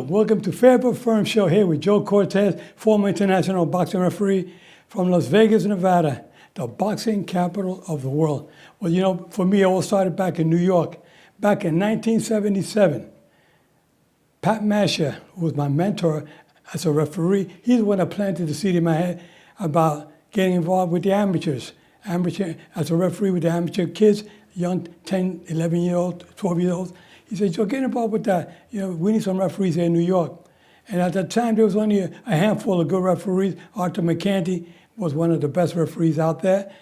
Welcome to Fairbook Firm Show here with Joe Cortez, former international boxing referee from Las Vegas, Nevada, the boxing capital of the world. Well, you know, for me, it all started back in New York. Back in 1977, Pat Masher, who was my mentor as a referee, he's the one that planted the seed in my head about getting involved with the amateurs. As a referee with the amateur kids, young 10, 11-year-old, 12-year-olds. He said, Joe, get involved with that. You know, we need some referees here in New York. And at that time, there was only a handful of good referees. Arthur McCanty was one of the best referees out there.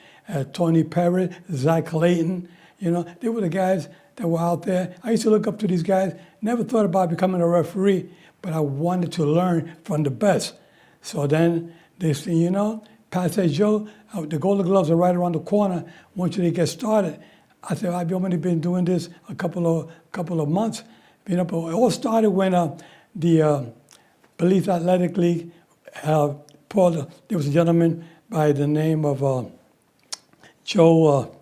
Tony Perrott, Zach Clayton, you know, they were the guys that were out there. I used to look up to these guys. Never thought about becoming a referee, but I wanted to learn from the best. So then they said, you know, Pat said, Joe, the Golden Gloves are right around the corner. I want you to get started. I said, I've only been doing this a couple of months. You know, it all started when the Police Athletic League, there was a gentleman by the name of Joe,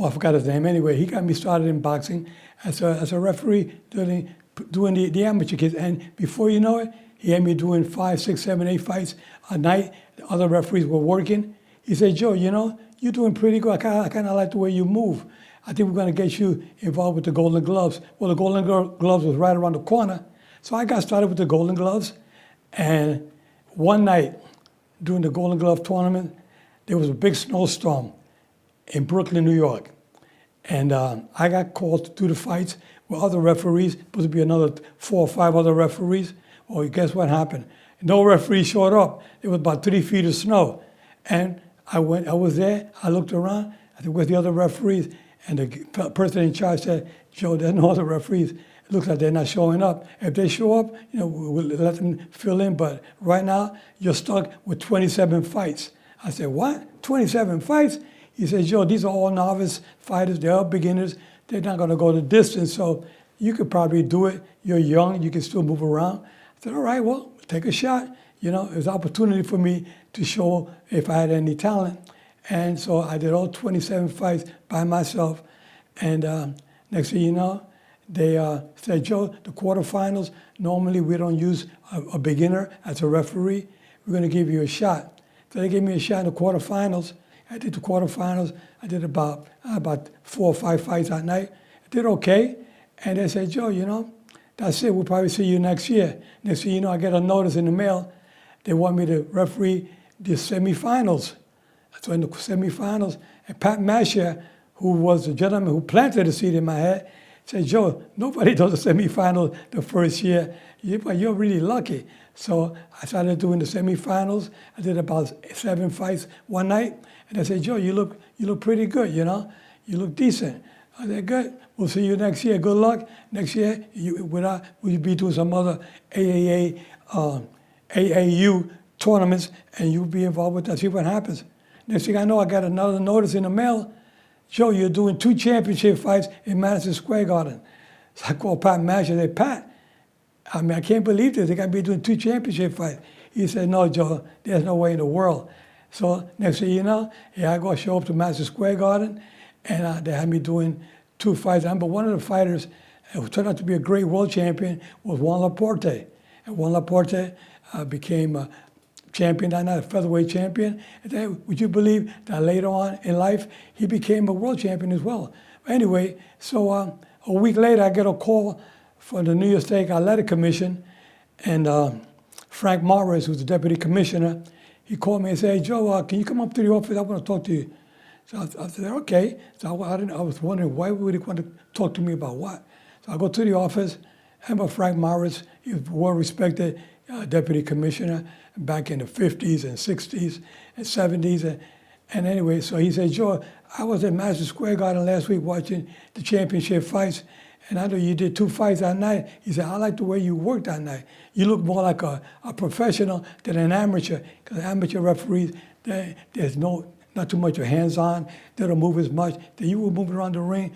I forgot his name. Anyway, he got me started in boxing as a referee doing the amateur kids. And before you know it, he had me doing 5, 6, 7, 8 fights a night. The other referees were working. He said, Joe, you know, you're doing pretty good. I kind of like the way you move. I think we're going to get you involved with the Golden Gloves. Well, the Golden Gloves was right around the corner. So I got started with the Golden Gloves. And one night during the Golden Glove tournament, there was a big snowstorm in Brooklyn, New York. And I got called to do the fights with other referees, supposed to be another 4 or 5 other referees. Well, guess what happened? No referee showed up. It was about 3 feet of snow. And I was there, I looked around, I said, where's the other referees? And the person in charge said, Joe, there's no other referees. It looks like they're not showing up. If they show up, you know, we'll let them fill in. But right now, you're stuck with 27 fights. I said, what? 27 fights? He said, Joe, these are all novice fighters. They're all beginners. They're not going to go the distance. So you could probably do it. You're young. You can still move around. I said, all right, well, take a shot. You know, it was an opportunity for me to show if I had any talent. And so I did all 27 fights by myself. And next thing you know, they said, Joe, the quarterfinals, normally we don't use a beginner as a referee. We're going to give you a shot. So they gave me a shot in the quarterfinals. I did the quarterfinals. I did about 4 or 5 fights that night. I did okay. And they said, Joe, you know, that's it. We'll probably see you next year. Next thing you know, I get a notice in the mail. They want me to referee the semifinals. So in the semifinals, and Pat Masher, who was the gentleman who planted the seed in my head, said, Joe, nobody does a semifinal the first year. You're really lucky. So I started doing the semifinals. I did about 7 fights one night. And they said, Joe, you look pretty good, you know? You look decent. I said, good. We'll see you next year. Good luck. Next year, we'll be doing some other AAU tournaments, and you'll be involved with that. See what happens. Next thing I know, I got another notice in the mail. Joe, you're doing 2 championship fights in Madison Square Garden. So I called Pat Masher. I said, Pat, I mean, I can't believe this. They got me doing 2 championship fights. He said, no, Joe, there's no way in the world. So next thing you know, I go show up to Madison Square Garden, and they had me doing 2 fights. But one of the fighters who turned out to be a great world champion was Juan Laporte. And Juan Laporte became a champion that night, a featherweight champion. And then, would you believe that later on in life, he became a world champion as well? Anyway, so a week later, I get a call from the New York State Athletic Commission, and Frank Morris, who's the deputy commissioner, he called me and said, hey, Joe, can you come up to the office? I want to talk to you. So I said, okay. So I was wondering, why would he want to talk to me about what? So I go to the office, and Frank Morris, he was a well-respected deputy commissioner back in the 50s and 60s and 70s. And anyway, so he said, Joe, I was at Madison Square Garden last week watching the championship fights, and I know you did 2 fights that night. He said, I like the way you worked that night. You look more like a professional than an amateur, because amateur referees, there's not too much of hands-on. They don't move as much. You were moving around the ring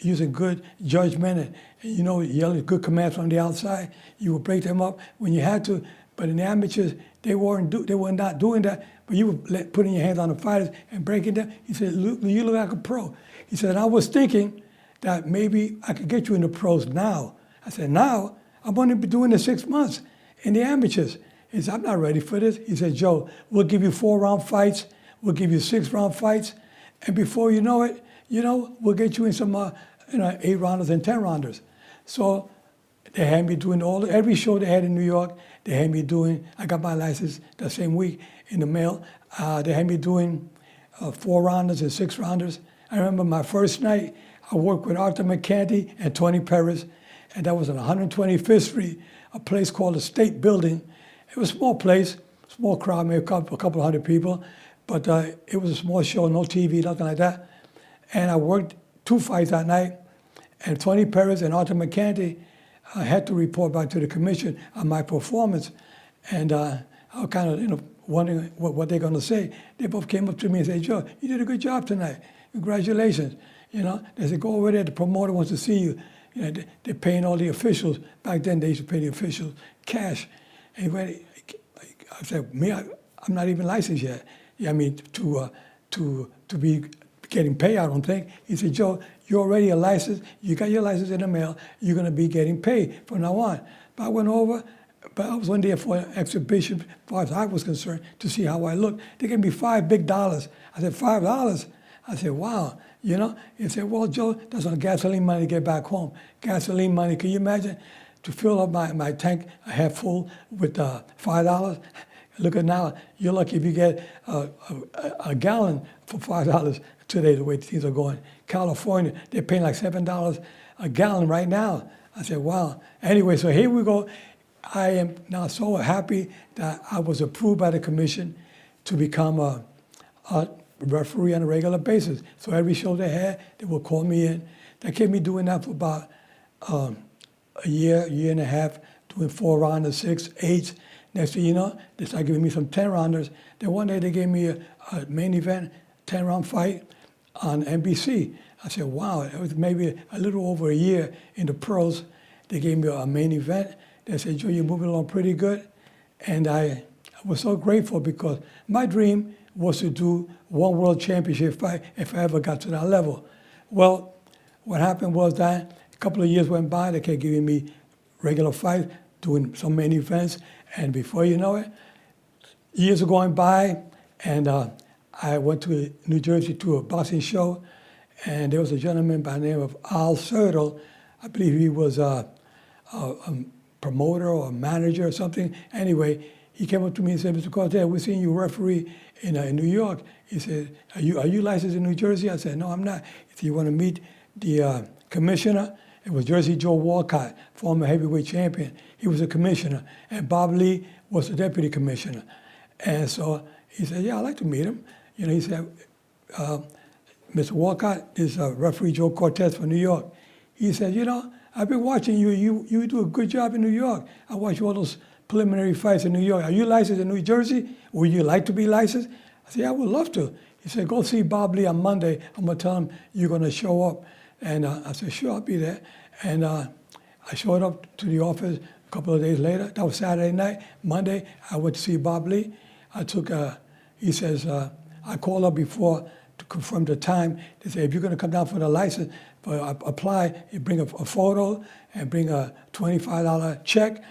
using good judgment and you know, yelling good commands from the outside. You would break them up when you had to. But in the amateurs, they were not doing that. But you were putting your hands on the fighters and breaking them. He said, you look like a pro. He said, I was thinking that maybe I could get you in the pros now. I said, now? I'm only doing it 6 months in the amateurs. He said, I'm not ready for this. He said, Joe, we'll give you 4-round fights. We'll give you 6-round fights. And before you know it, we'll get you in some 8-rounders and 10-rounders. So they had me doing every show they had in New York. They had me doing, I got my license the same week in the mail. They had me doing 4-rounders and 6-rounders. I remember my first night, I worked with Arthur McCanty and Tony Perez, and that was on 125th Street, a place called the State Building. It was a small place, small crowd, maybe a couple hundred people, but it was a small show, no TV, nothing like that. And I worked 2 fights that night, and Tony Perez and Arthur McCanty had to report back to the commission on my performance. And I was kind of, wondering what they're going to say. They both came up to me and said, Joe, you did a good job tonight. Congratulations. They said, go over there. The promoter wants to see you. They're paying all the officials. Back then, they used to pay the officials cash. And I said, I'm not even licensed yet. To be getting paid, I don't think. He said, Joe, you're already a license. You got your license in the mail. You're going to be getting paid from now on. But I went over, but I was one there for an exhibition, as far as I was concerned, to see how I looked. They gave me $5 big. I said, $5? I said, wow. He said, well, Joe, that's on gasoline money to get back home. Gasoline money, can you imagine? To fill up my tank half full with $5? Look at now, you're lucky if you get a gallon for $5 today, the way things are going. California, they're paying like $7 a gallon right now. I said, wow. Anyway, so here we go. I am now so happy that I was approved by the commission to become a referee on a regular basis. So every show they had, they would call me in. They kept me doing that for about a year and a half, doing 4-rounders, 6, 8. Next thing you know, they started giving me some 10-rounders. Then one day they gave me a main event, 10-round fight on NBC. I said, wow, it was maybe a little over a year in the pros. They gave me a main event. They said, Joe, you're moving along pretty good. And I was so grateful because my dream was to do one world championship fight if I ever got to that level. Well, what happened was that a couple of years went by, they kept giving me regular fights, doing some main events, and before you know it, years are going by, and I went to New Jersey to a boxing show, and there was a gentleman by the name of Al Sertle. I believe he was a promoter or a manager or something. Anyway, he came up to me and said, Mr. Cortez, we're seeing you referee in New York. He said, are you licensed in New Jersey? I said, no, I'm not. He said, you want to meet the commissioner? It was Jersey Joe Walcott, former heavyweight champion. He was a commissioner. And Bob Lee was the deputy commissioner. And so he said, yeah, I'd like to meet him. He said, Mr. Walcott is referee Joe Cortez from New York. He said, I've been watching you. You do a good job in New York. I watch all those preliminary fights in New York. Are you licensed in New Jersey? Would you like to be licensed? I said, yeah, I would love to. He said, go see Bob Lee on Monday. I'm going to tell him you're going to show up. And I said, sure, I'll be there. And I showed up to the office a couple of days later. That was Saturday night. Monday, I went to see Bob Lee. He says, I called up before to confirm the time. They said, if you're going to come down for the license, apply, you bring a photo and bring a $25 check,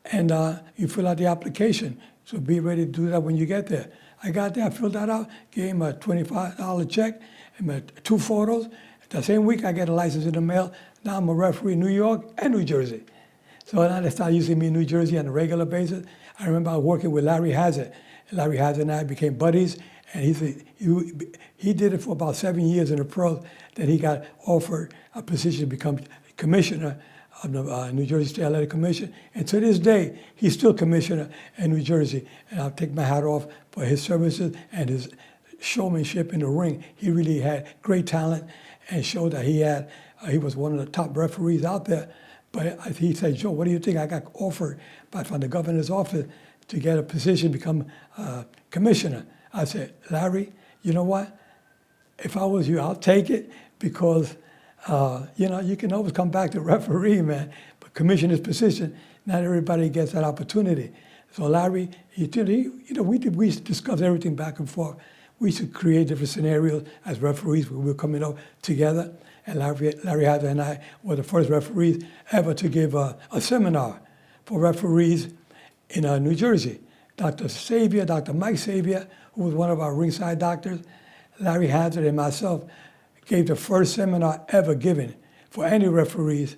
and you fill out the application. So be ready to do that when you get there. I got there, I filled that out, gave him a $25 check, and 2 photos. The same week, I get a license in the mail. Now I'm a referee in New York and New Jersey. So now they started using me in New Jersey on a regular basis. I remember I was working with Larry Hazard. Larry Hazard and I became buddies, and he did it for about 7 years in the pros. Then he got offered a position to become commissioner of the New Jersey State Athletic Commission. And to this day, he's still commissioner in New Jersey. And I'll take my hat off for his services and his showmanship in the ring. He really had great talent and showed that he was one of the top referees out there. But he said, Joe, what do you think? I got offered from the governor's office to get a position, become commissioner. I said, Larry, you know what? If I was you, I'll take it because, you can always come back to referee, man. But commissioner's position, not everybody gets that opportunity. So Larry, we discussed everything back and forth. we used to create different scenarios as referees. We were coming up together, and Larry Hazard and I were the first referees ever to give a seminar for referees in New Jersey. Dr. Mike Sabia, who was one of our ringside doctors, Larry Hazard and myself gave the first seminar ever given for any referees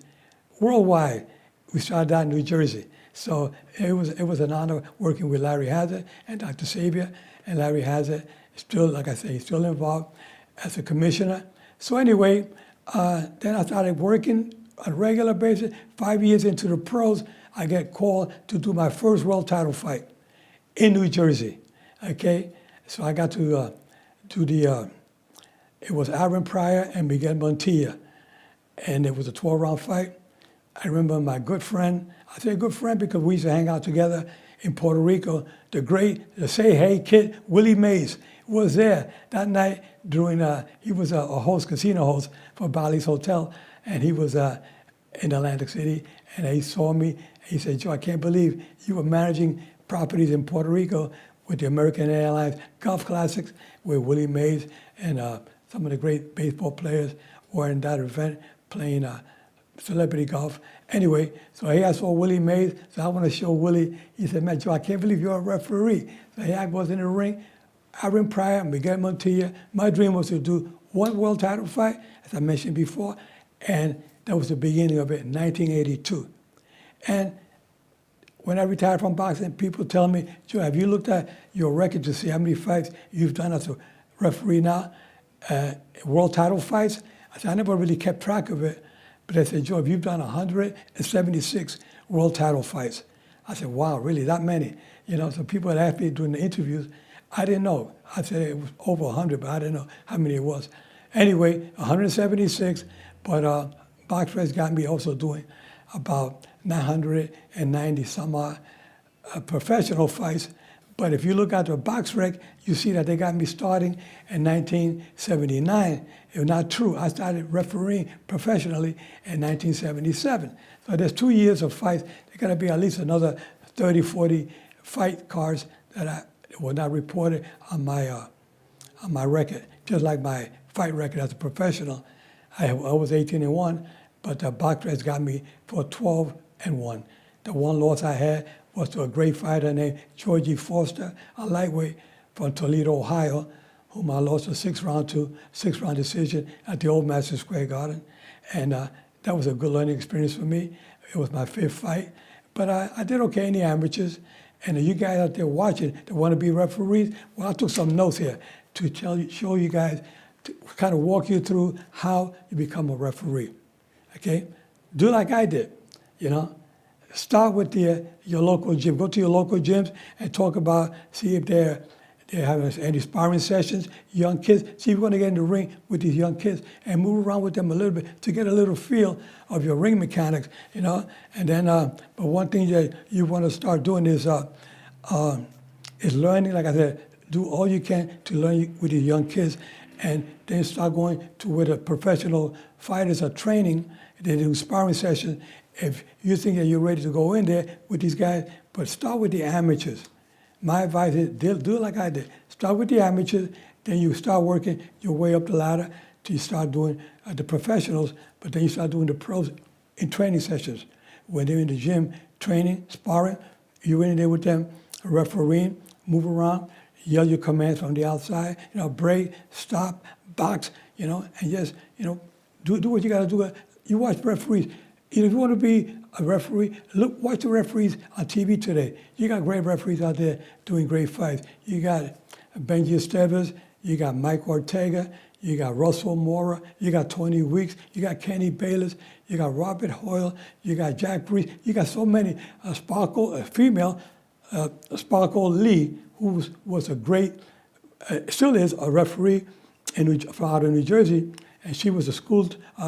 worldwide. We started out in New Jersey. So it was an honor working with Larry Hazard and Dr. Sabia. And Larry Hazard is still, like I say, he's still involved as a commissioner. So anyway, then I started working on a regular basis. 5 years into the pros, I get called to do my first world title fight in New Jersey. Okay, so I got to do it was Aaron Pryor and Miguel Montilla, and it was a 12-round fight. I remember my good friend, I say good friend because we used to hang out together in Puerto Rico, the Say Hey kid, Willie Mays, was there that night during, he was a host, casino host for Bally's Hotel, and he was in Atlantic City, and he saw me, and he said, Joe, I can't believe you were managing properties in Puerto Rico with the American Airlines Golf Classics with Willie Mays, and some of the great baseball players were in that event playing celebrity golf. Anyway, so here I saw Willie Mays, so I want to show Willie. He said, man, Joe, I can't believe you're a referee. So here I was in the ring, Aaron Pryor, Miguel Montilla. My dream was to do one world title fight, as I mentioned before, and that was the beginning of it in 1982. And when I retired from boxing, people tell me, Joe, have you looked at your record to see how many fights you've done as a referee now, world title fights? I said, I never really kept track of it. But I said, Joe, you've done 176 world title fights. I said, wow, really, that many? You know, so people had asked me during the interviews. I didn't know. I said it was over 100, but I didn't know how many it was. Anyway, 176, but BoxRec got me also doing about 990 some odd professional fights. But if you look at the BoxRec, you see that they got me starting in 1979. It was not true. I started refereeing professionally in 1977. So there's 2 years of fights. There got to be at least another 30, 40 fight cards that were not reported on my record, just like my fight record as a professional. I was 18-1, but the BoxRec got me for 12-1. The one loss I had was to a great fighter named Georgie Foster, a lightweight from Toledo, Ohio, whom I lost a six-round decision at the old Madison Square Garden. And that was a good learning experience for me. It was my fifth fight. But I did okay in the amateurs. And you guys out there watching that want to be referees, well, I took some notes here to show you guys, to kind of walk you through how you become a referee, okay? Do like I did, you know? Start with your local gym. Go to your local gyms and talk about, see if they're having any sparring sessions, young kids. See if you want to get in the ring with these young kids and move around with them a little bit to get a little feel of your ring mechanics, you know? And then, but one thing that you want to start doing is learning, like I said, do all you can to learn with these young kids, and then start going to where the professional fighters are training. They do sparring sessions. If you think that you're ready to go in there with these guys, but start with the amateurs. My advice is do like I did. Start with the amateurs, then you start working your way up the ladder till you start doing the professionals, but then you start doing the pros in training sessions. When they're in the gym training, sparring, you're in there with them, refereeing, move around, yell your commands from the outside, you know, break, stop, box, you know, and just, you know, do what you got to do. You watch referees. If you want to be a referee, watch the referees on TV today. You got great referees out there doing great fights. You got Benji Estevez, you got Mike Ortega, you got Russell Mora, you got Tony Weeks, you got Kenny Bayless, you got Robert Hoyle, you got Jack Brees, you got so many. Female, Sparkle Lee, who was a great, still is a referee out of New Jersey, and she was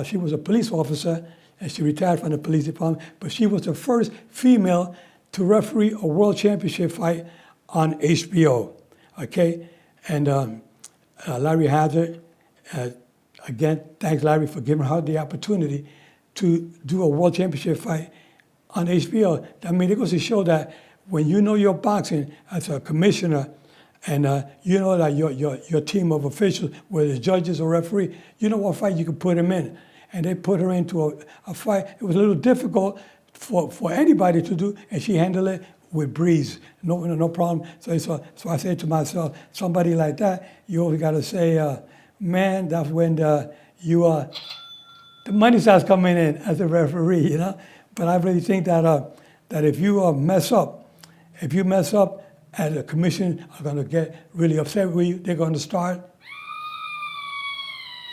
she was a police officer, and she retired from the police department, but she was the first female to referee a world championship fight on HBO, okay? And Larry Hazard, again, thanks Larry for giving her the opportunity to do a world championship fight on HBO. I mean, it goes to show that when you know your boxing as a commissioner, And you know that your team of officials, whether it's judges or referee, you know what fight you could put him in. And they put her into a fight. It was a little difficult for anybody to do, and she handled it with breeze, no problem. So I said to myself, somebody like that, you always got to say, man, that's when the money starts coming in as a referee, you know. But I really think that if you mess up, and the commission are going to get really upset with you, they're going to start.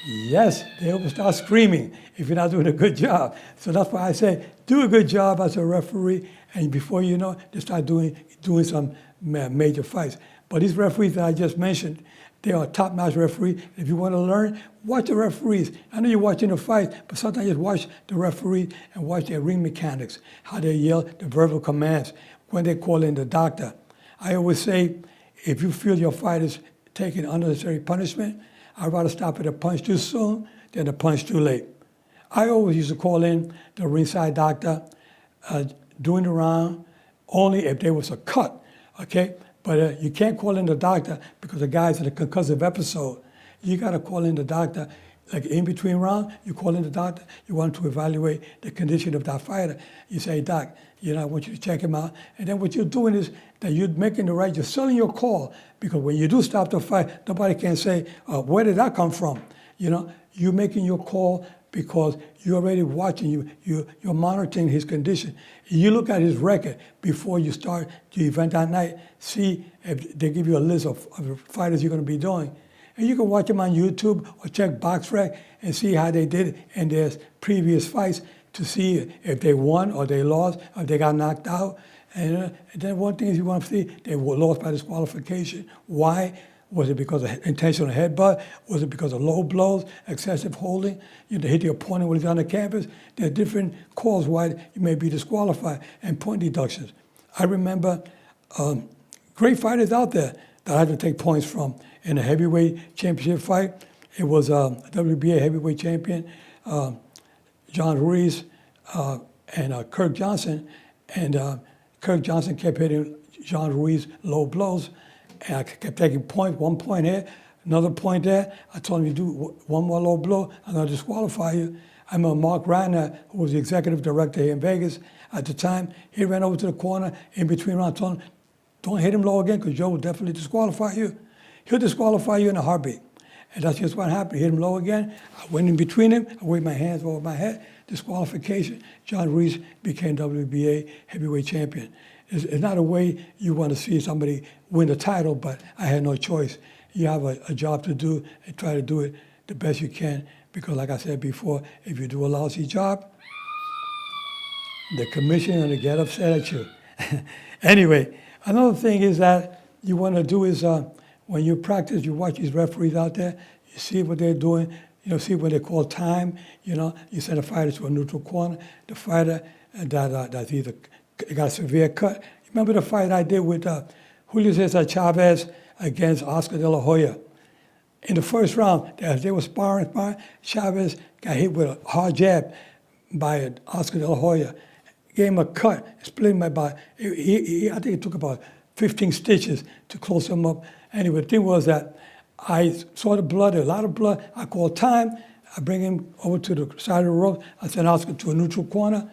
Yes, they will start screaming if you're not doing a good job. So that's why I say, do a good job as a referee, and before you know, they start doing some major fights. But these referees that I just mentioned, they are top-notch referees. If you want to learn, watch the referees. I know you're watching the fight, but sometimes just watch the referee and watch their ring mechanics, how they yell, the verbal commands, when they call in the doctor. I always say, if you feel your fight is taking unnecessary punishment, I'd rather stop at a punch too soon than a punch too late. I always used to call in the ringside doctor during the round, only if there was a cut, okay? But you can't call in the doctor because the guy's in a concussive episode. You got to call in the doctor, like in between rounds, you call in the doctor, you want to evaluate the condition of that fighter. You say, Doc, I want you to check him out. And then what you're doing is that you're making the right, you're selling your call, because when you do stop the fight, nobody can say, where did that come from? You're making your call because you're already watching, you're monitoring his condition. You look at his record before you start the event that night, see if they give you a list of fighters you're going to be doing. And you can watch them on YouTube or check BoxRec and see how they did in their previous fights to see if they won or they lost or if they got knocked out. And then one thing is you want to see, they were lost by disqualification. Why? Was it because of intentional headbutt? Was it because of low blows, excessive holding? You hit the opponent when he's on the canvas? There are different calls why you may be disqualified, and point deductions. I remember great fighters out there that I had to take points from. In a heavyweight championship fight, it was WBA heavyweight champion, John Ruiz, and Kirk Johnson. And Kirk Johnson kept hitting John Ruiz low blows. And I kept taking points, 1 point here, another point there. I told him, you do one more low blow, I'm going to disqualify you. I remember Mark Reiner, who was the executive director here in Vegas at the time, he ran over to the corner in between rounds, told him, don't hit him low again because Joe will definitely disqualify you. He'll disqualify you in a heartbeat. And that's just what happened. He hit him low again. I went in between him. I waved my hands over my head. Disqualification. John Ruiz became WBA heavyweight champion. It's not a way you want to see somebody win the title, but I had no choice. You have a job to do and try to do it the best you can, because like I said before, if you do a lousy job, the commission is going to get upset at you. Anyway, another thing is that you want to do is when you practice, you watch these referees out there, you see what they're doing, see when they call time, you send a fighter to a neutral corner, the fighter that's either got a severe cut. Remember the fight I did with Julio Cesar Chavez against Oscar de la Hoya? In the first round, as they were sparring, Chavez got hit with a hard jab by Oscar de la Hoya. Gave him a cut, split him about, I think it took about 15 stitches to close him up. Anyway, the thing was that I saw the blood, a lot of blood. I called time. I bring him over to the side of the rope. I send Oscar to a neutral corner.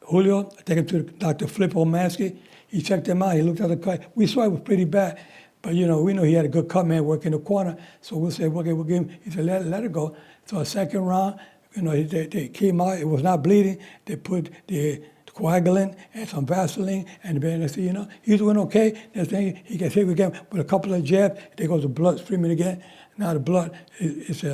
Julio, I take him to Dr. Flip Omansky. He checked him out. He looked at the cut. We saw it was pretty bad. But, we know he had a good cut man working the corner. So we'll say, okay, we'll give him. He said, let it go. So a second round, they came out. It was not bleeding. They put the coagulant and some Vaseline, and they said, he's doing okay. Next thing, he gets hit again with a couple of jabs. There goes the blood streaming again. Now the blood is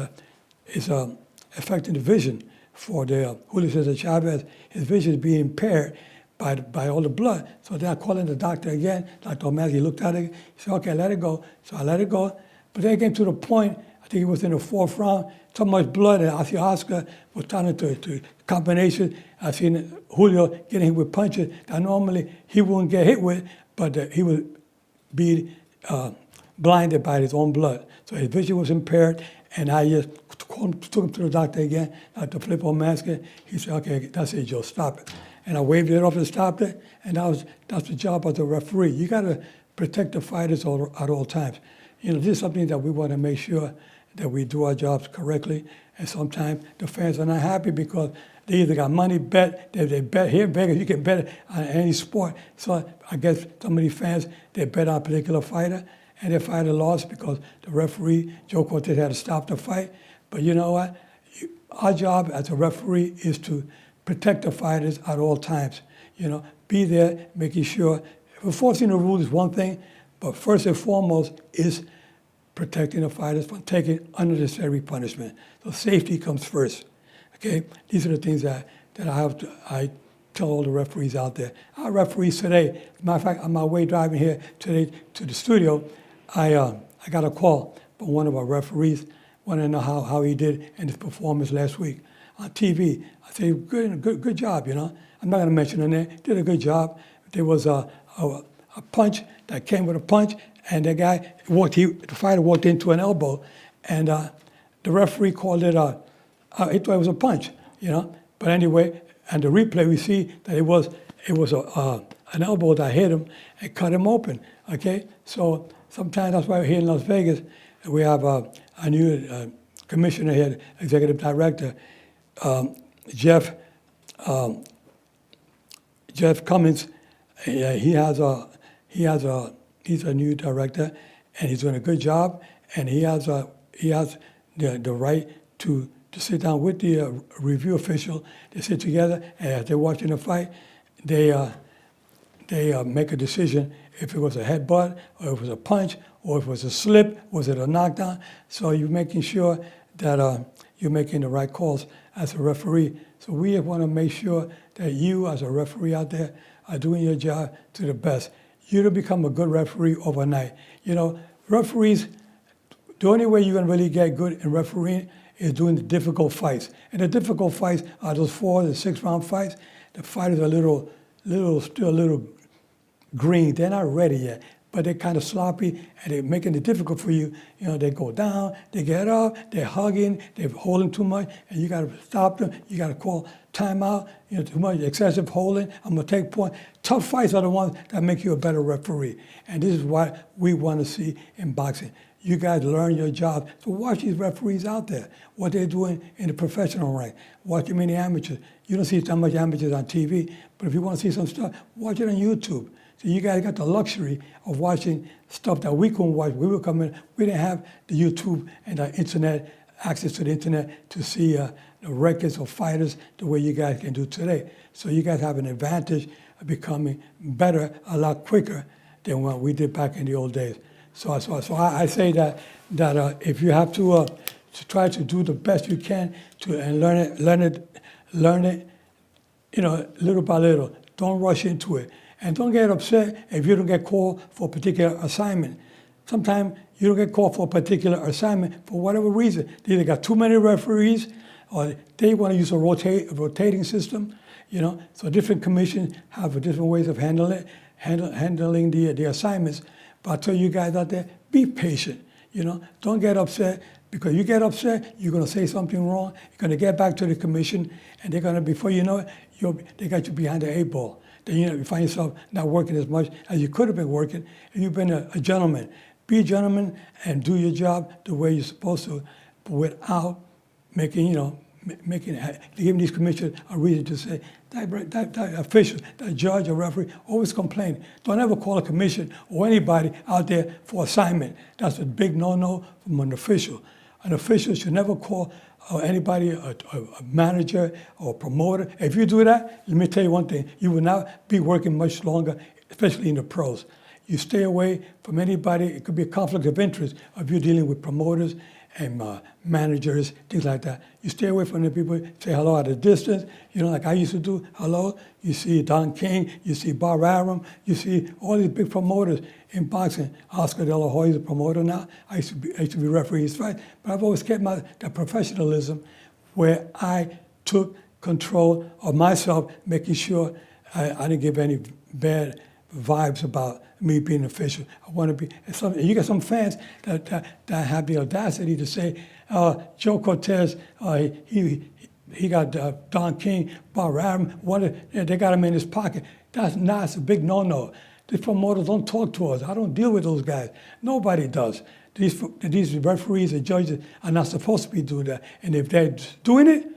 affecting the vision for the Julio Cesar Chavez. His vision is being impaired by all the blood. So then I called in the doctor again. Dr. O'Malley looked at it. He said, okay, let it go. So I let it go. But then it came to the point, I think it was in the fourth round, so much blood, and I see Oscar was turning to combination. I seen Julio getting hit with punches that normally he wouldn't get hit with, but he would be blinded by his own blood. So his vision was impaired, and I just took him to the doctor again, Dr. Flip Omansky. He said, okay, that's it, Joe, stop it. And I waved it off and stopped it, and that's the job of the referee. You got to protect the fighters at all times. This is something that we want to make sure that we do our jobs correctly. And sometimes the fans are not happy because they either got money bet, they bet here in Vegas, you can bet on any sport. So I guess some of these fans, they bet on a particular fighter, and their fighter lost because the referee, Joe Cortez, had to stop the fight. But you know what? Our job as a referee is to protect the fighters at all times. Be there, making sure. Enforcing the rules is one thing, but first and foremost is protecting the fighters from taking unnecessary punishment. So safety comes first. Okay, these are the things that I tell all the referees out there. Our referees today, as a matter of fact, on my way driving here today to the studio, I got a call from one of our referees, wanted to know how he did in his performance last week on TV. I said, good job, I'm not going to mention the name. Did a good job. There was a punch that came with a punch, and the guy the fighter walked into an elbow, and the referee called it he thought it was a punch, But anyway, and the replay we see that it was an elbow that hit him and cut him open. Okay, so sometimes that's why here in Las Vegas we have a new commissioner here, executive director, Jeff Cummins. He's a new director, and he's doing a good job, and he has the right to sit down with the review official. They sit together, and as they're watching the fight, they make a decision if it was a headbutt, or if it was a punch, or if it was a slip, was it a knockdown. So you're making sure that you're making the right calls as a referee. So we want to make sure that you, as a referee out there, are doing your job to the best. You don't become a good referee overnight. Referees, the only way you're going to really get good in refereeing is doing the difficult fights. And the difficult fights are those 4 and 6 round fights. The fighters are still a little green. They're not ready yet, but they're kind of sloppy, and they're making it difficult for you. They go down, they get up, they're hugging, they're holding too much, and you got to stop them. You got to call timeout. Too much excessive holding. I'm gonna take point. Tough fights are the ones that make you a better referee, and this is what we want to see in boxing. You guys learn your job. So watch these referees out there, what they're doing in the professional rank. Watch them in the amateurs. You don't see so much amateurs on TV, but if you want to see some stuff, watch it on YouTube. So you guys got the luxury of watching stuff that we couldn't watch. We were coming, we didn't have the YouTube and the internet, access to the internet to see the records of fighters the way you guys can do today. So you guys have an advantage of becoming better a lot quicker than what we did back in the old days. So I say that if you have to try to do the best you can and learn it, little by little. Don't rush into it. And don't get upset if you don't get called for a particular assignment. Sometimes you don't get called for a particular assignment for whatever reason. They either got too many referees, or they want to use a rotating system. So different commissions have different ways of handling the assignments. But I tell you guys out there, be patient. Don't get upset, because you get upset, you're going to say something wrong. You're going to get back to the commission, and they're going to, before you know it, they got you behind the 8 ball. Then you find yourself not working as much as you could have been working, and you've been a gentleman. Be a gentleman and do your job the way you're supposed to, but without giving these commissioners a reason to say, that official, that judge or referee, always complain. Don't ever call a commission or anybody out there for assignment. That's a big no-no from an official. An official should never call anybody, a manager or a promoter. If you do that, let me tell you one thing, you will not be working much longer, especially in the pros. You stay away from anybody. It could be a conflict of interest if you're dealing with promoters and managers, things like that. You stay away from the people, say hello at a distance, like I used to do, hello. You see Don King, you see Bob Arum, you see all these big promoters in boxing. Oscar De La Hoya is a promoter now. I used to be referee his fight, but I've always kept that professionalism where I took control of myself, making sure I didn't give any bad vibes about me being official. I want to be. And you got some fans that have the audacity to say, Joe Cortez, he got Don King, Bob Arum, they got him in his pocket. That's a big no-no. These promoters don't talk to us. I don't deal with those guys. Nobody does. These referees and judges are not supposed to be doing that. And if they're doing it,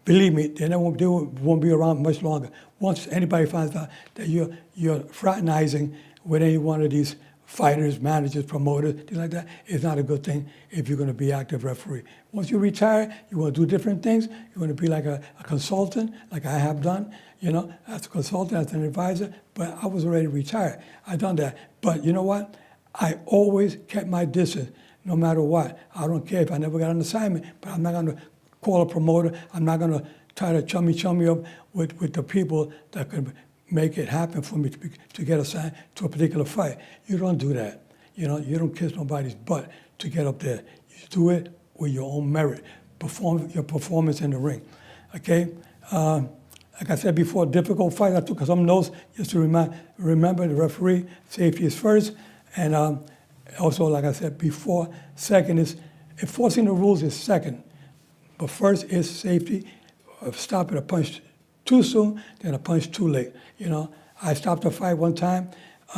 believe me, they won't be around much longer. Once anybody finds out that you're fraternizing with any one of these fighters, managers, promoters, things like that, it's not a good thing if you're going to be active referee. Once you retire, you want to do different things. You want to be like a consultant, like I have done, as a consultant, as an advisor, but I was already retired. I've done that. But you know what? I always kept my distance, no matter what. I don't care if I never got an assignment, but I'm not going to call a promoter. I'm not going to try to chummy up with the people that could make it happen for me to get assigned to a particular fight. You don't do that. You don't kiss nobody's butt to get up there. You do it with your own merit, your performance in the ring. Okay? Like I said before, difficult fight. I took some notes just to remember the referee, safety is first. And also, like I said before, second is, enforcing the rules is second. But first is safety, stopping a punch too soon, then a punch too late. I stopped a fight one time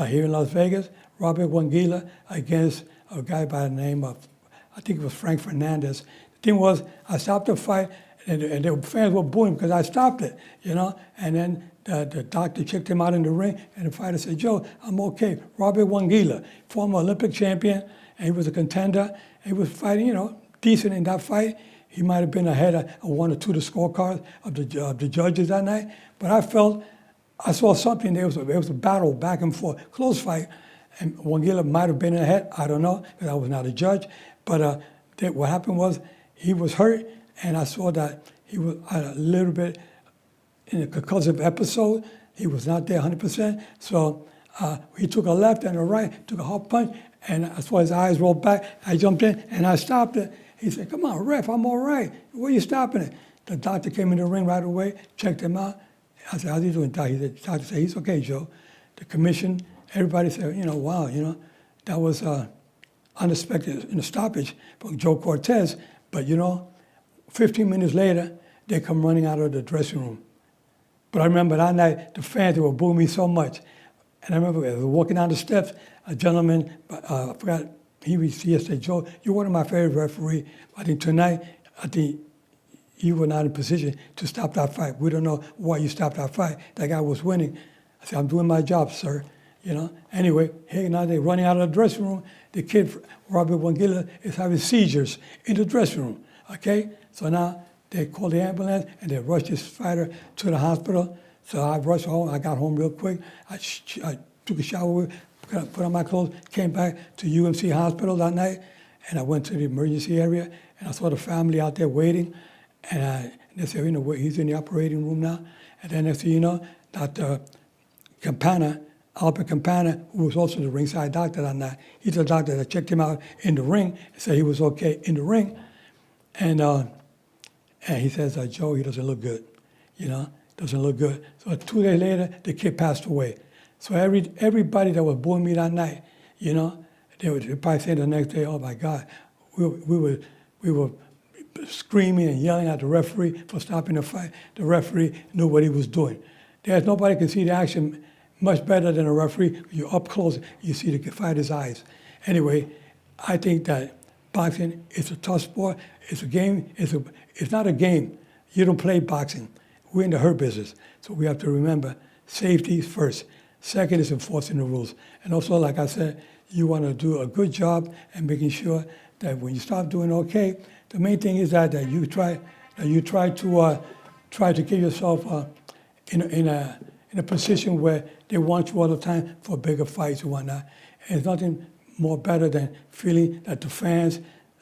here in Las Vegas, Robert Wangila against a guy by the name of, I think it was Frank Fernandez. The thing was, I stopped the fight, and the fans were booing because I stopped it, And then the doctor checked him out in the ring, and the fighter said, Joe, I'm okay. Robert Wangila, former Olympic champion, and he was a contender. He was fighting, decent in that fight. He might have been ahead of one or two of the scorecards of the judges that night. But I saw something. There was a battle back and forth, close fight. And Wangila might have been ahead. I don't know, because I was not a judge. But what happened was he was hurt, and I saw that he was a little bit in a concussive episode. He was not there 100%. So he took a left and a right, took a hard punch, and I saw his eyes roll back. I jumped in, and I stopped it. He said, come on, ref, I'm all right. Where are you stopping it? The doctor came in the ring right away, checked him out. I said, how's he doing, Doc? The doctor said, he's okay, Joe. The commission, everybody said, wow, that was unexpected in a stoppage from Joe Cortez. But, 15 minutes later, they come running out of the dressing room. But I remember that night, the fans, they were booing me so much. And I remember as I was walking down the steps, a gentleman, I forgot, he said, Joe, you're one of my favorite referees. I think tonight, you were not in position to stop that fight. We don't know why you stopped that fight. That guy was winning. I said, I'm doing my job, sir. Anyway, hey, now they're running out of the dressing room. The kid, Robert Wangila, is having seizures in the dressing room, okay? So now they called the ambulance, and they rushed this fighter to the hospital. So I rushed home. I got home real quick. I took a shower, put on my clothes, came back to UMC Hospital that night, and I went to the emergency area, and I saw the family out there waiting, and they said, he's in the operating room now. And then next thing you know, Dr. Campana, Albert Campana, who was also the ringside doctor that night, he's the doctor that checked him out in the ring and said he was okay in the ring. And he says, Joe, he doesn't look good, doesn't look good. So 2 days later, the kid passed away. So everybody that was booing me that night, they would probably say the next day, oh my God, we were screaming and yelling at the referee for stopping the fight. The referee knew what he was doing. There's nobody can see the action much better than a referee. You're up close, you see the fighter's eyes. Anyway, I think that boxing is a tough sport. It's a game. It's not a game. You don't play boxing. We're in the hurt business. So we have to remember, safety is first. Second is enforcing the rules. And also, like I said, you want to do a good job and making sure that when you start doing okay, the main thing is that you try to get yourself in a position where they want you all the time for bigger fights and whatnot. And there's nothing more better than feeling that the fans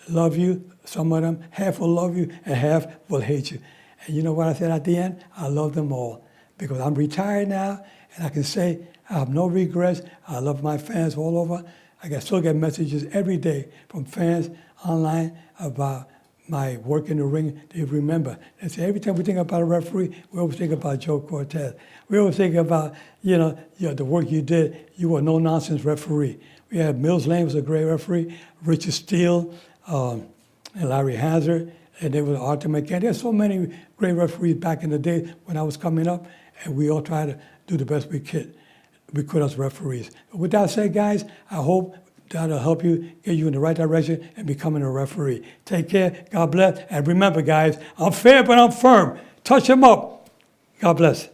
love you. Some of them, half will love you and half will hate you. And you know what I said at the end? I love them all because I'm retired now, and I can say I have no regrets. I love my fans all over. I can still get messages every day from fans online about my work in the ring. They remember. They say every time we think about a referee, we always think about Joe Cortez. We always think about, the work you did. You were a no-nonsense referee. We had Mills Lane was a great referee, Richard Steele, and Larry Hazard, and there was Arthur McCann. There's so many great referees back in the day when I was coming up, and we all tried to do the best we could. recruit us referees. With that said, guys, I hope that'll help you, get you in the right direction and becoming a referee. Take care. God bless. And remember, guys, I'm fair, but I'm firm. Touch him up. God bless.